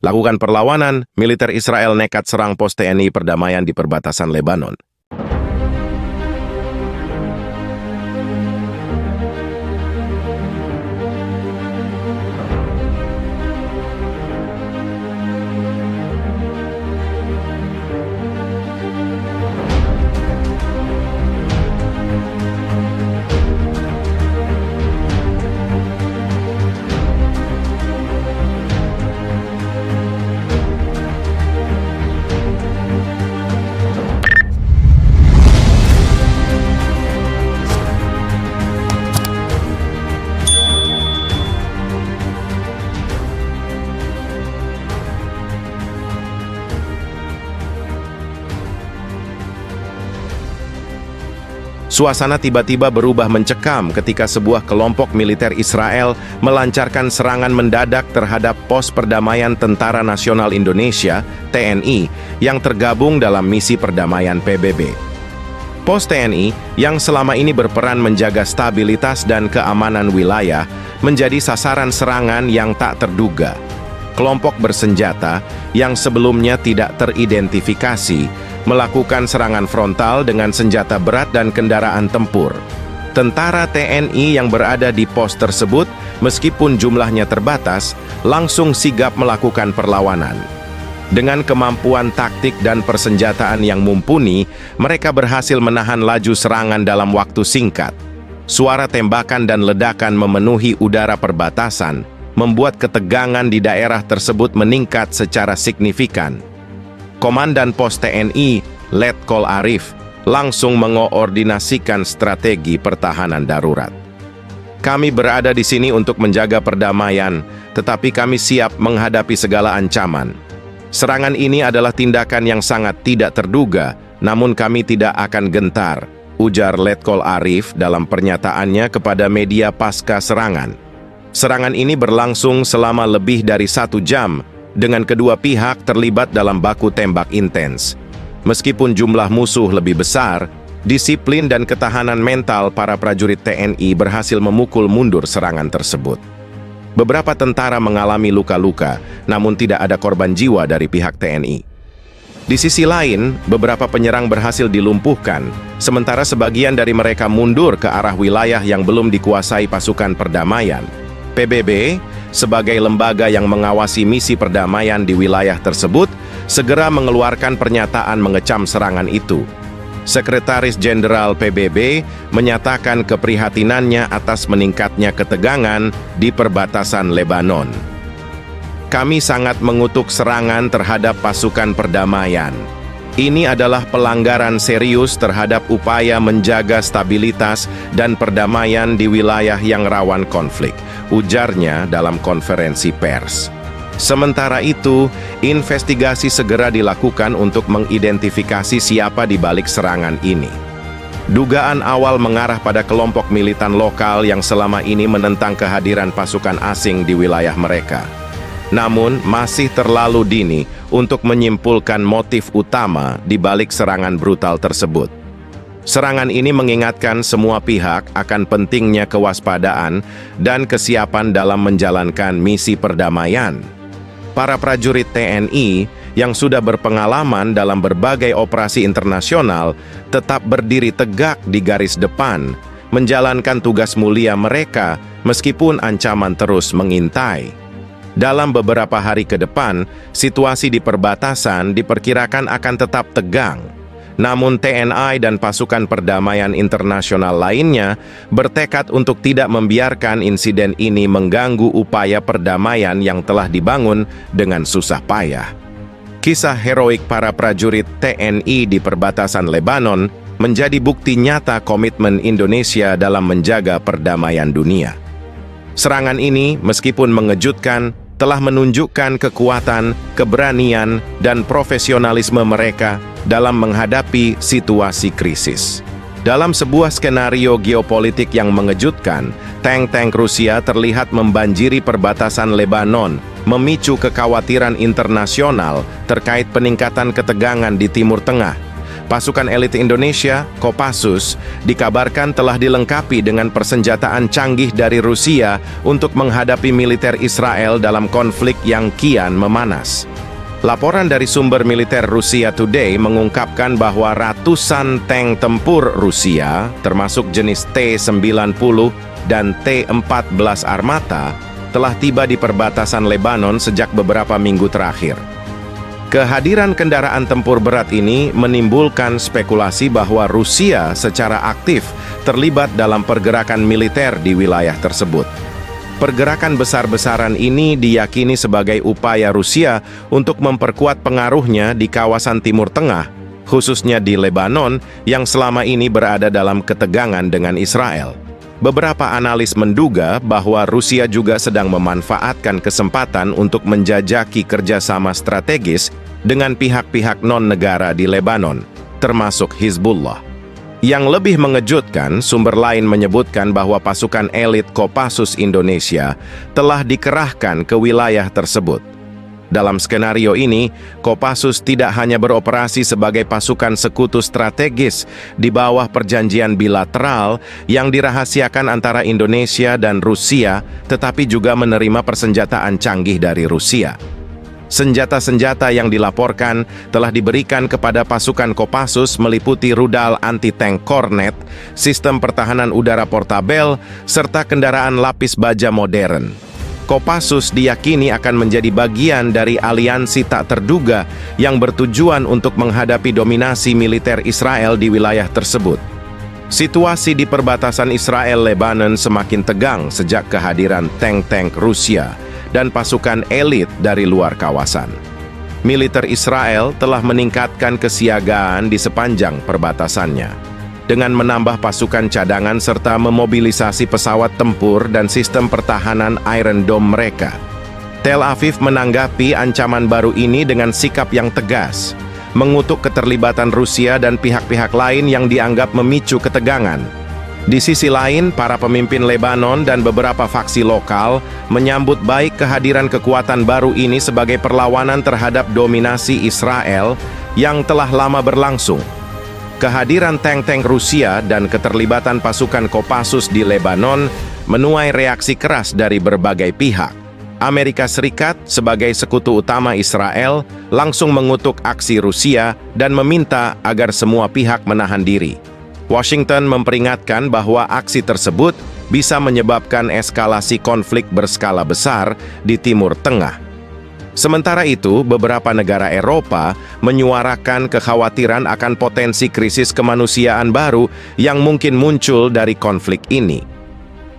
Lakukan perlawanan, militer Israel nekat serang pos TNI perdamaian di perbatasan Lebanon. Suasana tiba-tiba berubah mencekam ketika sebuah kelompok militer Israel melancarkan serangan mendadak terhadap pos perdamaian Tentara Nasional Indonesia, TNI, yang tergabung dalam misi perdamaian PBB. Pos TNI, yang selama ini berperan menjaga stabilitas dan keamanan wilayah, menjadi sasaran serangan yang tak terduga. Kelompok bersenjata yang sebelumnya tidak teridentifikasi melakukan serangan frontal dengan senjata berat dan kendaraan tempur. Tentara TNI yang berada di pos tersebut, meskipun jumlahnya terbatas, langsung sigap melakukan perlawanan. Dengan kemampuan taktik dan persenjataan yang mumpuni, mereka berhasil menahan laju serangan dalam waktu singkat. Suara tembakan dan ledakan memenuhi udara perbatasan, membuat ketegangan di daerah tersebut meningkat secara signifikan. Komandan Pos TNI, Letkol Arif, langsung mengoordinasikan strategi pertahanan darurat. Kami berada di sini untuk menjaga perdamaian, tetapi kami siap menghadapi segala ancaman. Serangan ini adalah tindakan yang sangat tidak terduga, namun kami tidak akan gentar, ujar Letkol Arif dalam pernyataannya kepada media pasca serangan. Serangan ini berlangsung selama lebih dari 1 jam, dengan kedua pihak terlibat dalam baku tembak intens. Meskipun jumlah musuh lebih besar, disiplin dan ketahanan mental para prajurit TNI berhasil memukul mundur serangan tersebut. Beberapa tentara mengalami luka-luka, namun tidak ada korban jiwa dari pihak TNI. Di sisi lain, beberapa penyerang berhasil dilumpuhkan, sementara sebagian dari mereka mundur ke arah wilayah yang belum dikuasai pasukan perdamaian. PBB, sebagai lembaga yang mengawasi misi perdamaian di wilayah tersebut, segera mengeluarkan pernyataan mengecam serangan itu. Sekretaris Jenderal PBB menyatakan keprihatinannya atas meningkatnya ketegangan di perbatasan Lebanon. Kami sangat mengutuk serangan terhadap pasukan perdamaian. Ini adalah pelanggaran serius terhadap upaya menjaga stabilitas dan perdamaian di wilayah yang rawan konflik, ujarnya dalam konferensi pers. Sementara itu, investigasi segera dilakukan untuk mengidentifikasi siapa di balik serangan ini. Dugaan awal mengarah pada kelompok militan lokal yang selama ini menentang kehadiran pasukan asing di wilayah mereka. Namun, masih terlalu dini untuk menyimpulkan motif utama di balik serangan brutal tersebut. Serangan ini mengingatkan semua pihak akan pentingnya kewaspadaan dan kesiapan dalam menjalankan misi perdamaian. Para prajurit TNI yang sudah berpengalaman dalam berbagai operasi internasional tetap berdiri tegak di garis depan, menjalankan tugas mulia mereka meskipun ancaman terus mengintai. Dalam beberapa hari ke depan, situasi di perbatasan diperkirakan akan tetap tegang. Namun TNI dan pasukan perdamaian internasional lainnya bertekad untuk tidak membiarkan insiden ini mengganggu upaya perdamaian yang telah dibangun dengan susah payah. Kisah heroik para prajurit TNI di perbatasan Lebanon menjadi bukti nyata komitmen Indonesia dalam menjaga perdamaian dunia. Serangan ini, meskipun mengejutkan, telah menunjukkan kekuatan, keberanian, dan profesionalisme mereka dalam menghadapi situasi krisis. Dalam sebuah skenario geopolitik yang mengejutkan, tank-tank Rusia terlihat membanjiri perbatasan Lebanon, memicu kekhawatiran internasional terkait peningkatan ketegangan di Timur Tengah. Pasukan elit Indonesia, Kopassus, dikabarkan telah dilengkapi dengan persenjataan canggih dari Rusia untuk menghadapi militer Israel dalam konflik yang kian memanas. Laporan dari sumber militer Rusia Today mengungkapkan bahwa ratusan tank tempur Rusia, termasuk jenis T-90 dan T-14 Armata, telah tiba di perbatasan Lebanon sejak beberapa minggu terakhir. Kehadiran kendaraan tempur berat ini menimbulkan spekulasi bahwa Rusia secara aktif terlibat dalam pergerakan militer di wilayah tersebut. Pergerakan besar-besaran ini diyakini sebagai upaya Rusia untuk memperkuat pengaruhnya di kawasan Timur Tengah, khususnya di Lebanon yang selama ini berada dalam ketegangan dengan Israel. Beberapa analis menduga bahwa Rusia juga sedang memanfaatkan kesempatan untuk menjajaki kerjasama strategis dengan pihak-pihak non-negara di Lebanon, termasuk Hizbullah. Yang lebih mengejutkan, sumber lain menyebutkan bahwa pasukan elit Kopassus Indonesia telah dikerahkan ke wilayah tersebut. Dalam skenario ini, Kopassus tidak hanya beroperasi sebagai pasukan sekutu strategis di bawah perjanjian bilateral yang dirahasiakan antara Indonesia dan Rusia, tetapi juga menerima persenjataan canggih dari Rusia. Senjata-senjata yang dilaporkan telah diberikan kepada pasukan Kopassus meliputi rudal anti-tank Kornet, sistem pertahanan udara portabel, serta kendaraan lapis baja modern. Kopassus diyakini akan menjadi bagian dari aliansi tak terduga yang bertujuan untuk menghadapi dominasi militer Israel di wilayah tersebut. Situasi di perbatasan Israel-Lebanon semakin tegang sejak kehadiran tank-tank Rusia dan pasukan elit dari luar kawasan. Militer Israel telah meningkatkan kesiagaan di sepanjang perbatasannya dengan menambah pasukan cadangan serta memobilisasi pesawat tempur dan sistem pertahanan Iron Dome mereka. Tel Aviv menanggapi ancaman baru ini dengan sikap yang tegas, mengutuk keterlibatan Rusia dan pihak-pihak lain yang dianggap memicu ketegangan. Di sisi lain, para pemimpin Lebanon dan beberapa faksi lokal menyambut baik kehadiran kekuatan baru ini sebagai perlawanan terhadap dominasi Israel yang telah lama berlangsung. Kehadiran tank-tank Rusia dan keterlibatan pasukan Kopassus di Lebanon menuai reaksi keras dari berbagai pihak. Amerika Serikat sebagai sekutu utama Israel langsung mengutuk aksi Rusia dan meminta agar semua pihak menahan diri. Washington memperingatkan bahwa aksi tersebut bisa menyebabkan eskalasi konflik berskala besar di Timur Tengah. Sementara itu, beberapa negara Eropa menyuarakan kekhawatiran akan potensi krisis kemanusiaan baru yang mungkin muncul dari konflik ini.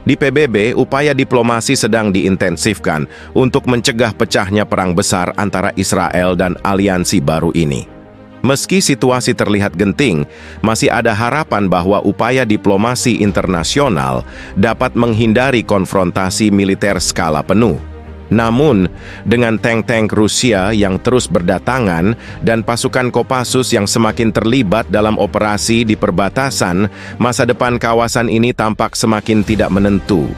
Di PBB, upaya diplomasi sedang diintensifkan untuk mencegah pecahnya perang besar antara Israel dan aliansi baru ini. Meski situasi terlihat genting, masih ada harapan bahwa upaya diplomasi internasional dapat menghindari konfrontasi militer skala penuh. Namun, dengan tank-tank Rusia yang terus berdatangan dan pasukan Kopassus yang semakin terlibat dalam operasi di perbatasan, masa depan kawasan ini tampak semakin tidak menentu.